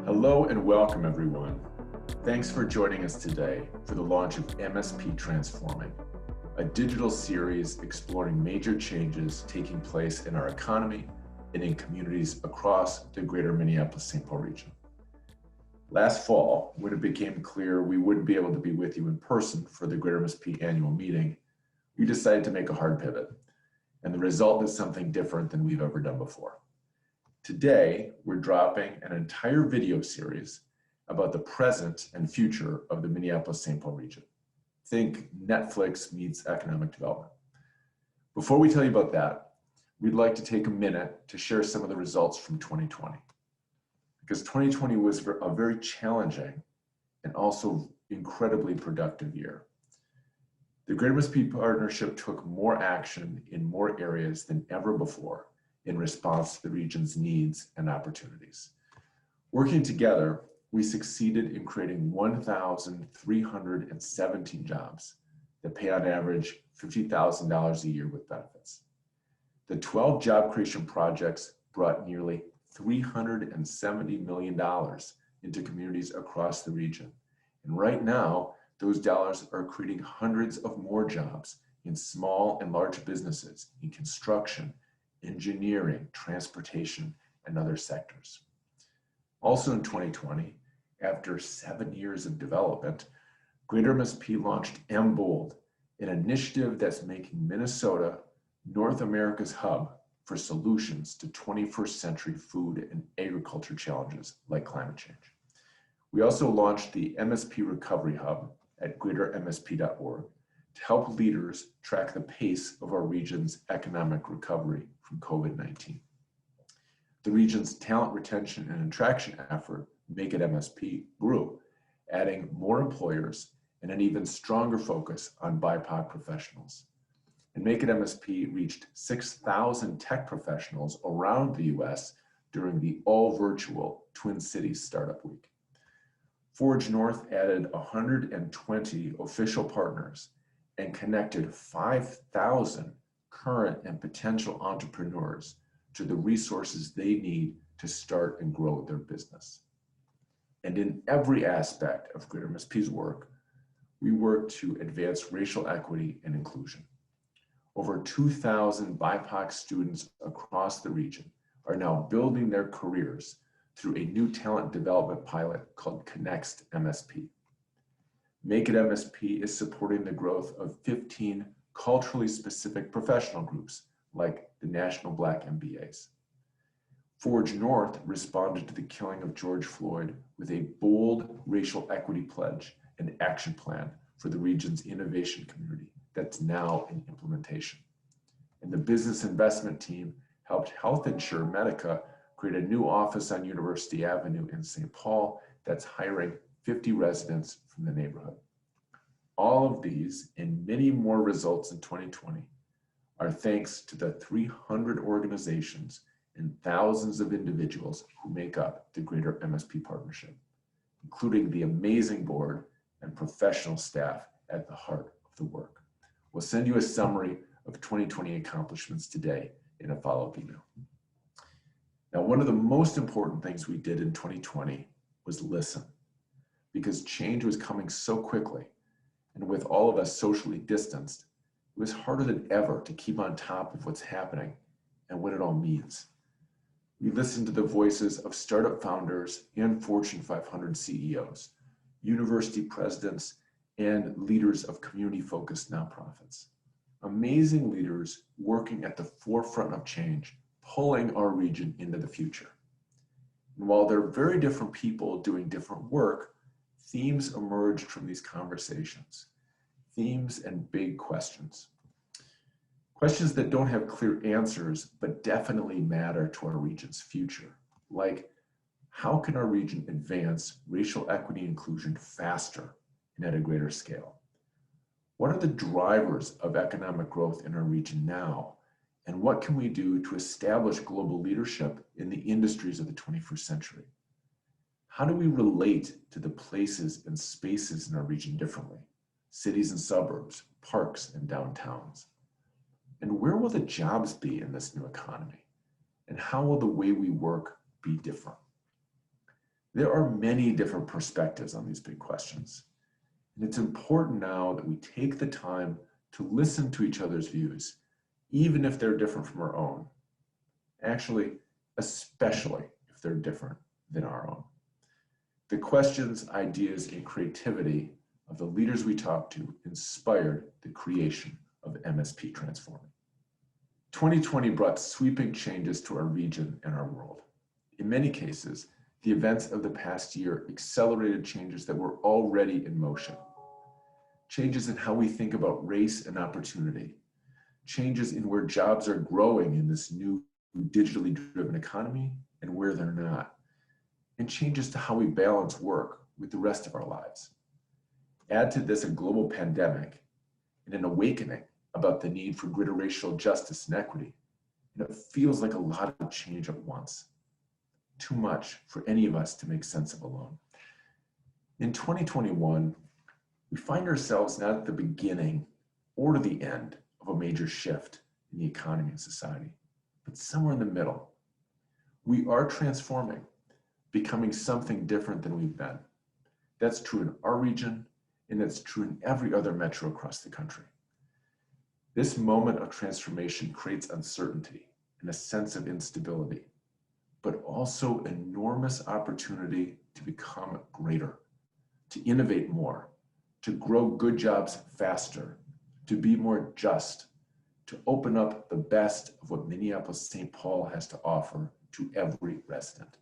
Hello and welcome, everyone. Thanks for joining us today for the launch of MSP Transforming, a digital series exploring major changes taking place in our economy and in communities across the greater Minneapolis-Saint region. Last fall, when it became clear we wouldn't be able to be with you in person for the Greater MSP annual meeting, we decided to make a hard pivot, and the result is something different than we've ever done before. Today, we're dropping an entire video series about the present and future of the Minneapolis-Saint Paul region. Think Netflix meets economic development. Before we tell you about that, we'd like to take a minute to share some of the results from 2020. Because 2020 was a very challenging and also incredibly productive year. The Greater MSP Partnership took more action in more areas than ever before in response to the region's needs and opportunities. Working together, we succeeded in creating 1,317 jobs that pay on average $50,000 a year with benefits. The 12 job creation projects brought nearly $370 million into communities across the region. And right now, those dollars are creating hundreds of more jobs in small and large businesses, in construction, engineering, transportation, and other sectors. Also in 2020, after 7 years of development, Greater MSP launched MBold, an initiative that's making Minnesota North America's hub for solutions to 21st century food and agriculture challenges like climate change. We also launched the MSP Recovery Hub at greatermsp.org to help leaders track the pace of our region's economic recovery from COVID-19. The region's talent retention and attraction effort, Make It MSP, grew, adding more employers and an even stronger focus on BIPOC professionals. And Make It MSP reached 6,000 tech professionals around the US during the all-virtual Twin Cities Startup Week. Forge North added 120 official partners and connected 5,000 current and potential entrepreneurs to the resources they need to start and grow their business. And in every aspect of Greater MSP's work, we work to advance racial equity and inclusion. Over 2,000 BIPOC students across the region are now building their careers through a new talent development pilot called Connect MSP. Make It MSP is supporting the growth of 15 culturally specific professional groups like the National Black MBAs. Forge North responded to the killing of George Floyd with a bold racial equity pledge and action plan for the region's innovation community that's now in implementation. And the business investment team helped Health Insure Medica create a new office on University Avenue in St. Paul that's hiring 50 residents from the neighborhood. All of these and many more results in 2020 are thanks to the 300 organizations and thousands of individuals who make up the Greater MSP Partnership, including the amazing board and professional staff at the heart of the work. We'll send you a summary of 2020 accomplishments today in a follow-up email. Now, one of the most important things we did in 2020 was listen, because change was coming so quickly. And with all of us socially distanced, it was harder than ever to keep on top of what's happening and what it all means. We listened to the voices of startup founders and Fortune 500 CEOs, university presidents, and leaders of community-focused nonprofits. Amazing leaders working at the forefront of change, pulling our region into the future. And while they're very different people doing different work, themes emerged from these conversations, themes and big questions. Questions that don't have clear answers, but definitely matter to our region's future, like how can our region advance racial equity and inclusion faster and at a greater scale? What are the drivers of economic growth in our region now? And what can we do to establish global leadership in the industries of the 21st century? How do we relate to the places and spaces in our region differently? Cities and suburbs, parks and downtowns. And where will the jobs be in this new economy? And how will the way we work be different? There are many different perspectives on these big questions. And it's important now that we take the time to listen to each other's views, even if they're different from our own. Actually, especially if they're different than our own. The questions, ideas, and creativity of the leaders we talked to inspired the creation of MSP Transforming. 2020 brought sweeping changes to our region and our world. In many cases, the events of the past year accelerated changes that were already in motion. Changes in how we think about race and opportunity. Changes in where jobs are growing in this new digitally driven economy and where they're not. And changes to how we balance work with the rest of our lives. Add to this a global pandemic and an awakening about the need for greater racial justice and equity. And it feels like a lot of change at once. Too much for any of us to make sense of alone. In 2021, we find ourselves not at the beginning or to the end of a major shift in the economy and society, but somewhere in the middle. We are transforming, becoming something different than we've been. That's true in our region, and that's true in every other metro across the country. This moment of transformation creates uncertainty and a sense of instability, but also enormous opportunity to become greater, to innovate more, to grow good jobs faster, to be more just, to open up the best of what Minneapolis-Saint Paul has to offer to every resident.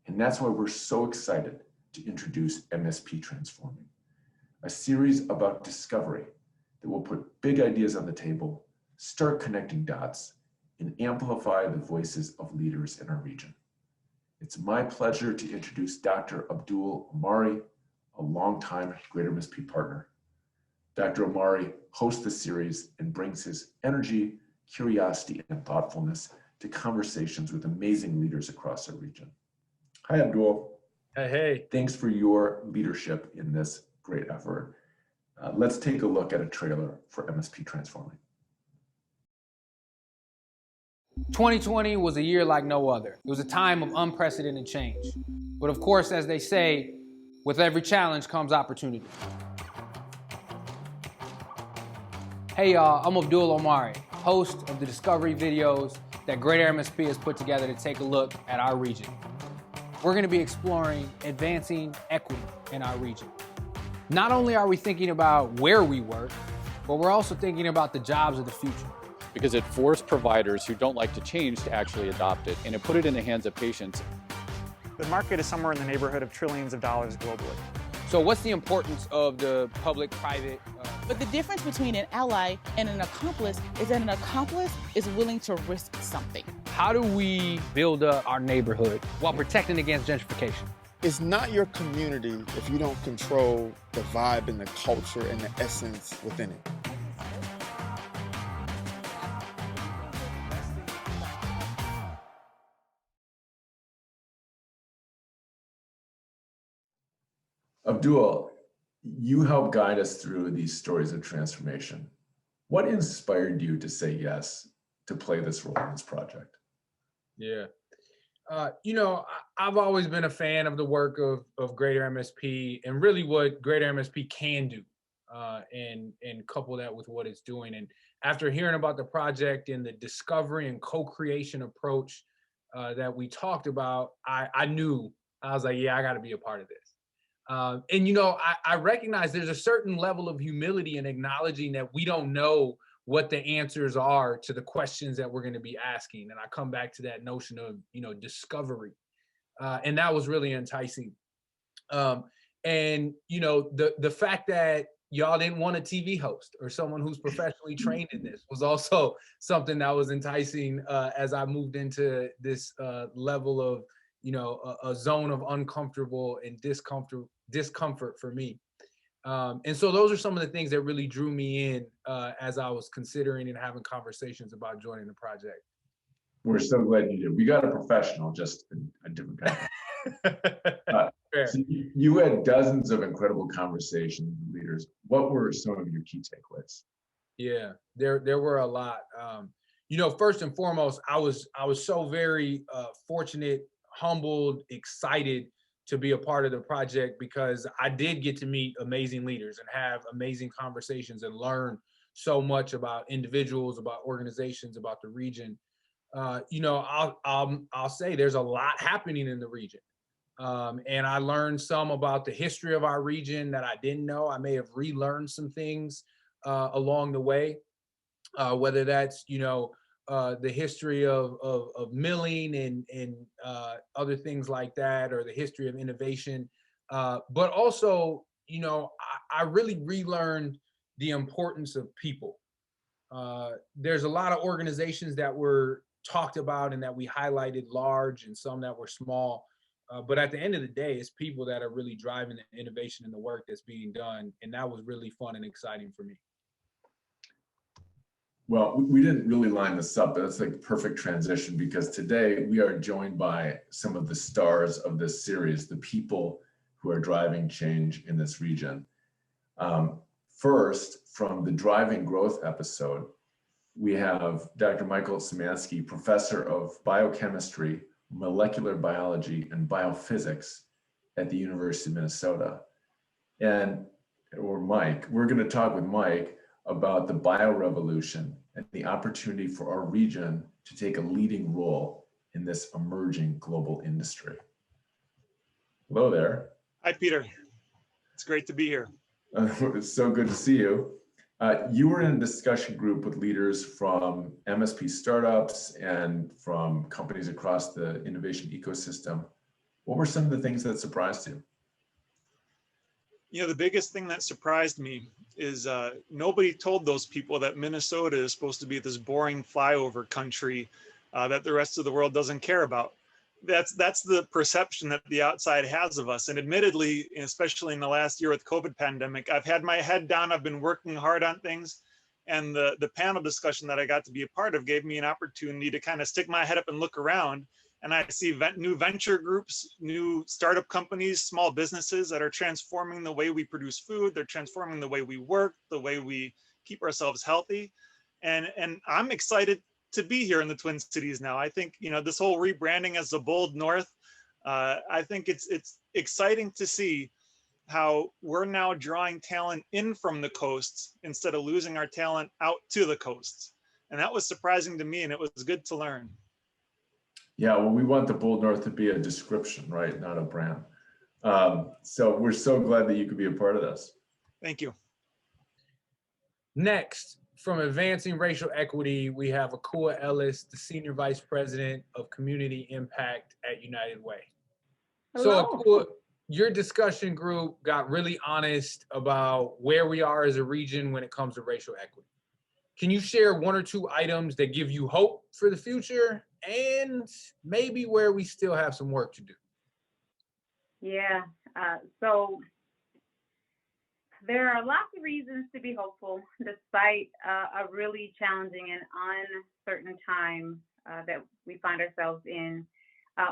And that's why we're so excited to introduce MSP Transforming, a series about discovery that will put big ideas on the table, start connecting dots, and amplify the voices of leaders in our region. It's my pleasure to introduce Dr. Abdul Omari, a longtime Greater MSP partner. Dr. Omari hosts the series and brings his energy, curiosity, and thoughtfulness to conversations with amazing leaders across our region. Hi, Abdul. Hey. Thanks for your leadership in this great effort. Let's take a look at a trailer for MSP Transforming. 2020 was a year like no other. It was a time of unprecedented change. But of course, as they say, with every challenge comes opportunity. Hey y'all, I'm Abdul Omari, host of the Discovery videos that Greater MSP has put together to take a look at our region. We're gonna be exploring advancing equity in our region. Not only are we thinking about where we work, but we're also thinking about the jobs of the future. Because it forced providers who don't like to change to actually adopt it, and it put it in the hands of patients. The market is somewhere in the neighborhood of trillions of dollars globally. So what's the importance of the public-private? But the difference between an ally and an accomplice is that an accomplice is willing to risk something. How do we build up our neighborhood while protecting against gentrification? It's not your community if you don't control the vibe and the culture and the essence within it. Abdul, you help guide us through these stories of transformation. What inspired you to say yes to play this role in this project? Yeah. I've always been a fan of the work of Greater MSP and really what Greater MSP can do and couple that with what it's doing. And after hearing about the project and the discovery and co-creation approach that we talked about, I was like, yeah, I got to be a part of this. I recognize there's a certain level of humility in acknowledging that we don't know what the answers are to the questions that we're going to be asking. And I come back to that notion of, discovery. And that was really enticing. The fact that y'all didn't want a TV host or someone who's professionally trained in this was also something that was enticing as I moved into this level of, a zone of uncomfortable and discomfort for me. And so those are some of the things that really drew me in as I was considering and having conversations about joining the project. We're so glad you did. We got a professional, just a different kind. So you had dozens of incredible conversations with leaders. What were some of your key takeaways? Yeah, there were a lot. First and foremost, I was so very fortunate, humbled, excited to be a part of the project, because I did get to meet amazing leaders and have amazing conversations and learn so much about individuals, about organizations, about the region. I'll say there's a lot happening in the region. And I learned some about the history of our region that I didn't know. I may have relearned some things along the way, whether that's, the history of milling and other things like that, or the history of innovation. But also, I really relearned the importance of people. There's a lot of organizations that were talked about and that we highlighted large, and some that were small. But at the end of the day, it's people that are really driving the innovation and the work that's being done. And that was really fun and exciting for me. Well, we didn't really line this up, but that's like perfect transition, because today we are joined by some of the stars of this series, the people who are driving change in this region. First, from the Driving Growth episode, we have Dr. Michael Smanski, professor of biochemistry, molecular biology, and biophysics at the University of Minnesota. Mike, we're going to talk with Mike about the biorevolution and the opportunity for our region to take a leading role in this emerging global industry. Hello there. Hi, Peter. It's great to be here. It's so good to see you. You were in a discussion group with leaders from MSP startups and from companies across the innovation ecosystem. What were some of the things that surprised you? The biggest thing that surprised me is nobody told those people that Minnesota is supposed to be this boring flyover country that the rest of the world doesn't care about. That's the perception that the outside has of us. And admittedly, especially in the last year with COVID pandemic, I've had my head down. I've been working hard on things. And the panel discussion that I got to be a part of gave me an opportunity to kind of stick my head up and look around. And I see new venture groups, new startup companies, small businesses that are transforming the way we produce food. They're transforming the way we work, the way we keep ourselves healthy. And I'm excited to be here in the Twin Cities now. I think, this whole rebranding as the Bold North, I think it's exciting to see how we're now drawing talent in from the coasts instead of losing our talent out to the coasts. And that was surprising to me, and it was good to learn. Yeah, well, we want the Bold North to be a description, right? Not a brand. So we're so glad that you could be a part of this. Thank you. Next, from Advancing Racial Equity, we have Acooa Ellis, the Senior Vice President of Community Impact at United Way. Hello. So Acooa, your discussion group got really honest about where we are as a region when it comes to racial equity. Can you share one or two items that give you hope for the future, and maybe where we still have some work to do? Yeah, so there are lots of reasons to be hopeful despite a really challenging and uncertain time that we find ourselves in.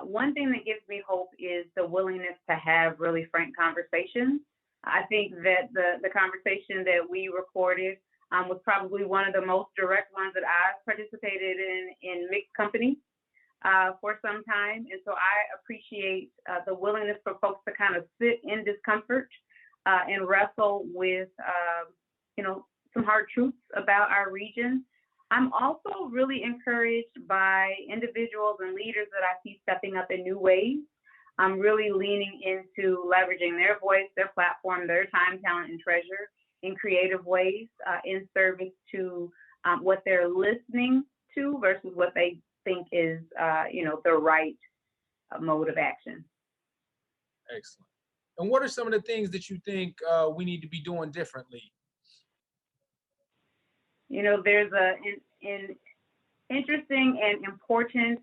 One thing that gives me hope is the willingness to have really frank conversations. I think that the conversation that we recorded was probably one of the most direct ones that I've participated in mixed company for some time. And so I appreciate the willingness for folks to kind of sit in discomfort and wrestle with, some hard truths about our region. I'm also really encouraged by individuals and leaders that I see stepping up in new ways. I'm really leaning into leveraging their voice, their platform, their time, talent, and treasure in creative ways in service to what they're listening to versus what they think is, the right mode of action. Excellent. And what are some of the things that you think we need to be doing differently? There's an interesting and important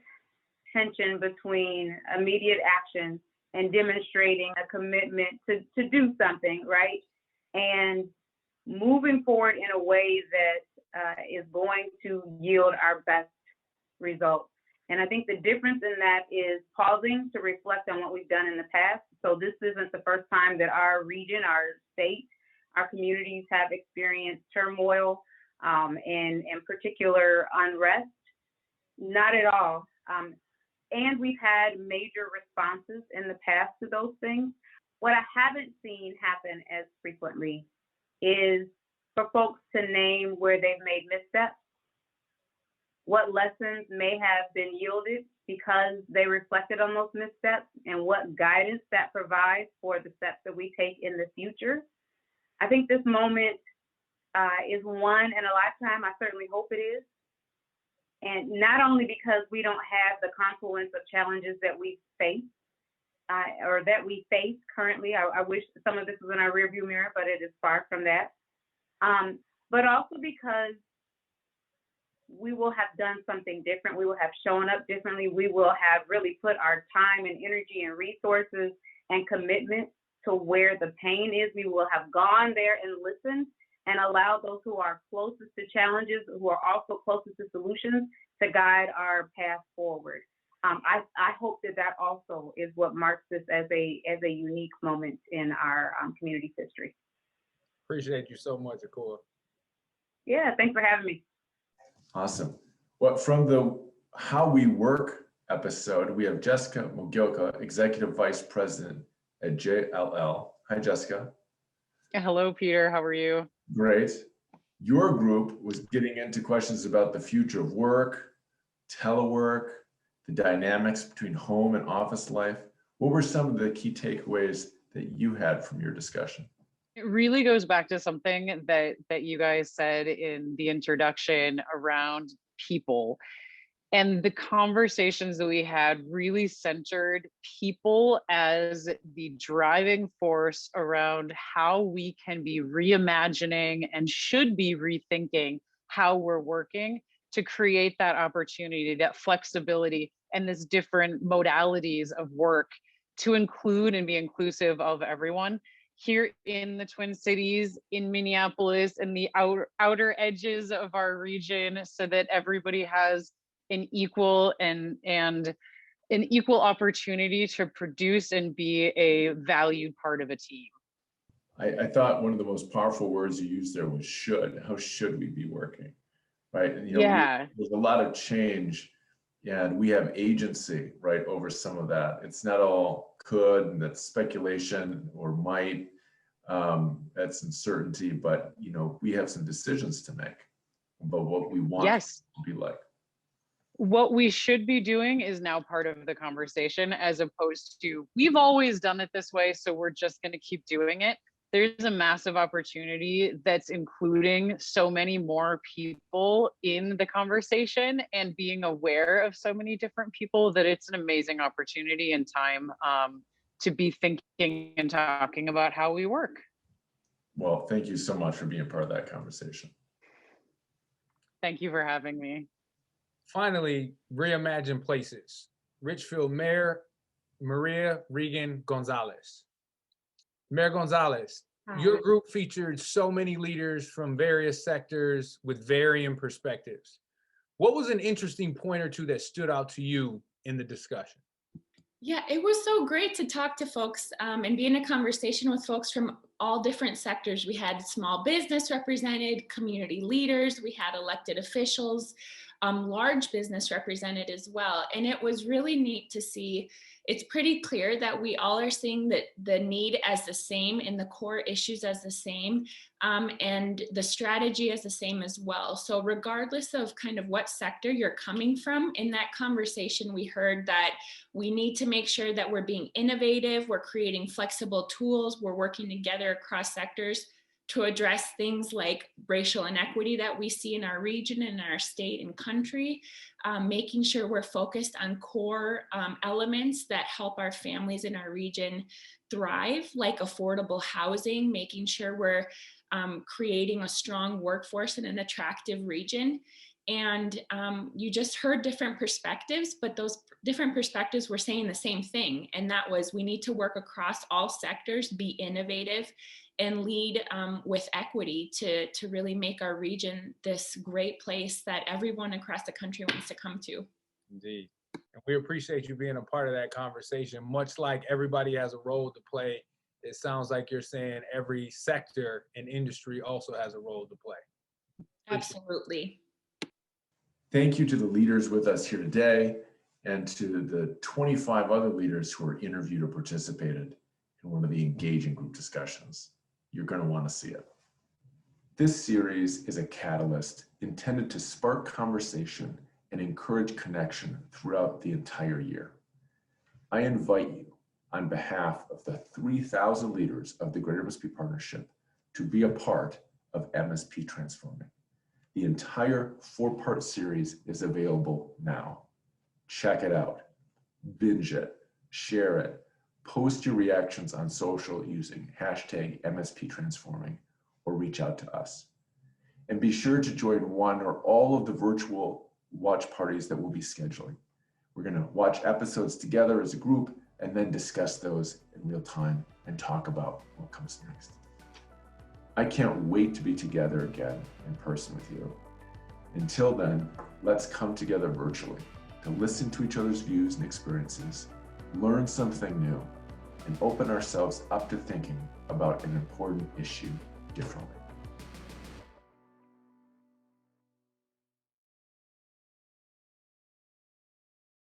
tension between immediate action and demonstrating a commitment to do something, right? And moving forward in a way that is going to yield our best results. And I think the difference in that is pausing to reflect on what we've done in the past. So this isn't the first time that our region, our state, our communities have experienced turmoil and in particular unrest. Not at all. And we've had major responses in the past to those things. What I haven't seen happen as frequently is for folks to name where they've made missteps, what lessons may have been yielded because they reflected on those missteps, and what guidance that provides for the steps that we take in the future. I think this moment is one in a lifetime. I certainly hope it is. And not only because we don't have the confluence of challenges that we face, or that we face currently. I wish some of this was in our rearview mirror, but it is far from that. But also because we will have done something different. We will have shown up differently. We will have really put our time and energy and resources and commitment to where the pain is. We will have gone there and listened and allowed those who are closest to challenges, who are also closest to solutions, to guide our path forward. I hope that also is what marks this as a unique moment in our community's history. Appreciate you so much, Acooa. Yeah, thanks for having me. Awesome. Well, from the How We Work episode, we have Jessica Mogilka, Executive Vice President at JLL. Hi, Jessica. Hello, Peter. How are you? Great. Your group was getting into questions about the future of work, telework, the dynamics between home and office life. What were some of the key takeaways that you had from your discussion? It really goes back to something that you guys said in the introduction around people. And the conversations that we had really centered people as the driving force around how we can be reimagining and should be rethinking how we're working to create that opportunity, that flexibility, and this different modalities of work to include and be inclusive of everyone here in the Twin Cities, in Minneapolis, and the outer edges of our region, so that everybody has an equal and an equal opportunity to produce and be a valued part of a team. I thought one of the most powerful words you used there was should. How should we be working, right? And, there's a lot of change, and we have agency, right, over some of that. It's not all could, and that's speculation or might. That's uncertainty, but we have some decisions to make about what we want to be like. What we should be doing is now part of the conversation, as opposed to we've always done it this way, so we're just going to keep doing it. There's a massive opportunity that's including so many more people in the conversation and being aware of so many different people that it's an amazing opportunity and time to be thinking and talking about how we work. Well, thank you so much for being part of that conversation. Thank you for having me. Finally, reimagine places. Richfield Mayor Maria Gonzalez. Mayor Gonzalez, your group featured so many leaders from various sectors with varying perspectives. What was an interesting point or two that stood out to you in the discussion? Yeah, it was so great to talk to folks and be in a conversation with folks from all different sectors. We had small business represented, community leaders, we had elected officials, large business represented as well. And it was really neat to see. It's pretty clear that we all are seeing that the need as the same and the core issues as the same, and the strategy as the same as well. So regardless of kind of what sector you're coming from, in that conversation, we heard that we need to make sure that we're being innovative, we're creating flexible tools, we're working together across sectors to address things like racial inequity that we see in our region and our state and country, making sure we're focused on core elements that help our families in our region thrive, like affordable housing, making sure we're creating a strong workforce in an attractive region. And you just heard different perspectives, but those different perspectives were saying the same thing. And that was, we need to work across all sectors, be innovative, and lead with equity to really make our region this great place that everyone across the country wants to come to. Indeed. And we appreciate you being a part of that conversation. Much like everybody has a role to play, it sounds like you're saying every sector and industry also has a role to play. Absolutely. Thank you to the leaders with us here today. and to the 25 other leaders who were interviewed or participated in one of the engaging group discussions. You're going to want to see it. This series is a catalyst intended to spark conversation and encourage connection throughout the entire year. I invite you, on behalf of the 3,000 leaders of the Greater MSP Partnership, to be a part of MSP Transforming. The entire 4-part series is available now. Check it out, binge it, share it, post your reactions on social using hashtag MSP Transforming, or reach out to us. And be sure to join one or all of the virtual watch parties that we'll be scheduling. We're going to watch episodes together as a group and then discuss those in real time and talk about what comes next. I can't wait to be together again in person with you. Until then, let's come together virtually to listen to each other's views and experiences, learn something new, and open ourselves up to thinking about an important issue differently.